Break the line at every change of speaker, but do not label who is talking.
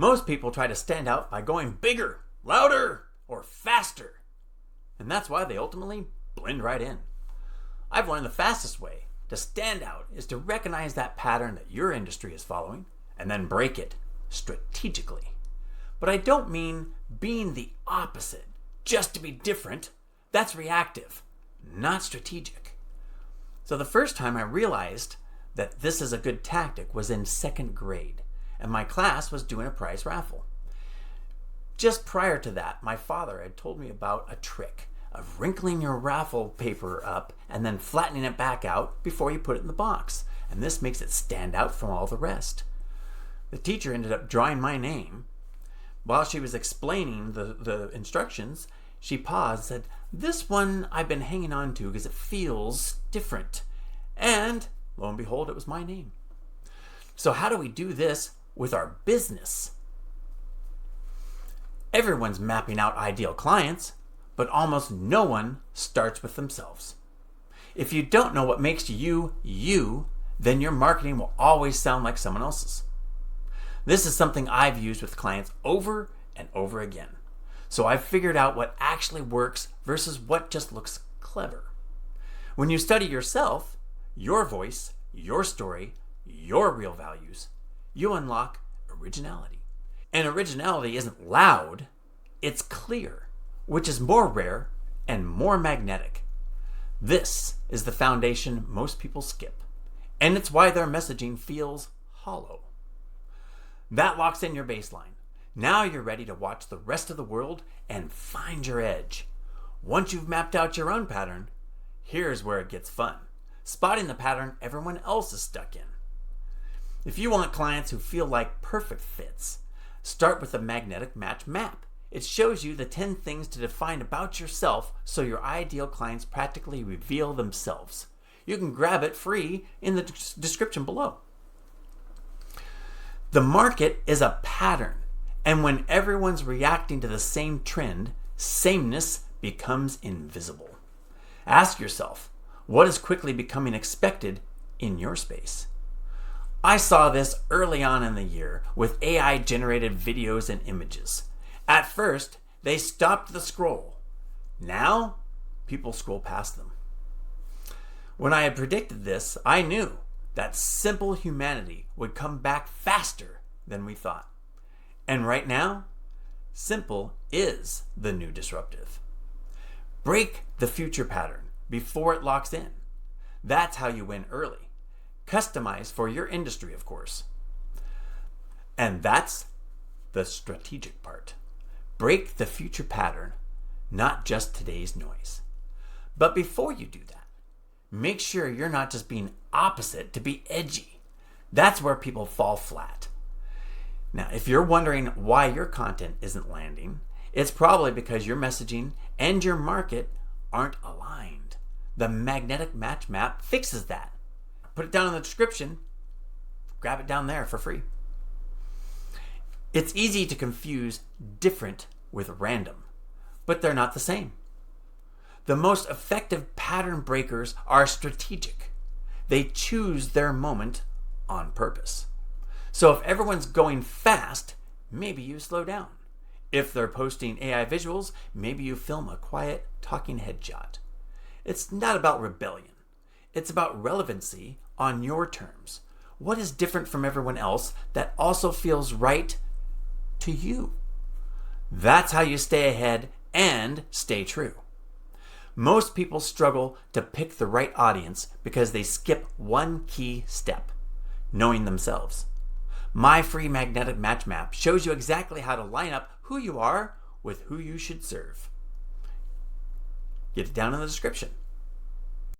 Most people try to stand out by going bigger, louder, or faster. And that's why they ultimately blend right in. I've learned the fastest way to stand out is to recognize that pattern that your industry is following and then break it strategically. But I don't mean being the opposite just to be different. That's reactive, not strategic. So the first time I realized that this is a good tactic was in 2nd grade, and my class was doing a prize raffle. Just prior to that, my father had told me about a trick of wrinkling your raffle paper up and then flattening it back out before you put it in the box. And this makes it stand out from all the rest. The teacher ended up drawing my name. While she was explaining the instructions, she paused and said, "This one I've been hanging on to because it feels different." And lo and behold, it was my name. So how do we do this with our business? Everyone's mapping out ideal clients, but almost no one starts with themselves. If you don't know what makes you, you, then your marketing will always sound like someone else's. This is something I've used with clients over and over again. So I've figured out what actually works versus what just looks clever. When you study yourself, your voice, your story, your real values, you unlock originality. And originality isn't loud, it's clear, which is more rare and more magnetic. This is the foundation most people skip, and it's why their messaging feels hollow. That locks in your baseline. Now you're ready to watch the rest of the world and find your edge. Once you've mapped out your own pattern, here's where it gets fun. Spotting the pattern everyone else is stuck in. If you want clients who feel like perfect fits, start with a magnetic match map. It shows you the 10 things to define about yourself so your ideal clients practically reveal themselves. You can grab it free in the description below. The market is a pattern, and when everyone's reacting to the same trend, sameness becomes invisible. Ask yourself, what is quickly becoming expected in your space? I saw this early on in the year with AI-generated videos and images. At first, they stopped the scroll. Now, people scroll past them. When I had predicted this, I knew that simple humanity would come back faster than we thought. And right now, simple is the new disruptive. Break the future pattern before it locks in. That's how you win early. Customize for your industry, of course. And that's the strategic part. Break the future pattern, not just today's noise. But before you do that, make sure you're not just being opposite to be edgy. That's where people fall flat. Now, if you're wondering why your content isn't landing, it's probably because your messaging and your market aren't aligned. The magnetic match map fixes that. Put it down in the description. Grab it down there for free. It's easy to confuse different with random, but they're not the same. The most effective pattern breakers are strategic. They choose their moment on purpose. So if everyone's going fast, maybe you slow down. If they're posting AI visuals, maybe you film a quiet talking head shot. It's not about rebellion. It's about relevancy on your terms. What is different from everyone else that also feels right to you? That's how you stay ahead and stay true. Most people struggle to pick the right audience because they skip one key step, knowing themselves. My free magnetic match map shows you exactly how to line up who you are with who you should serve. Get it down in the description.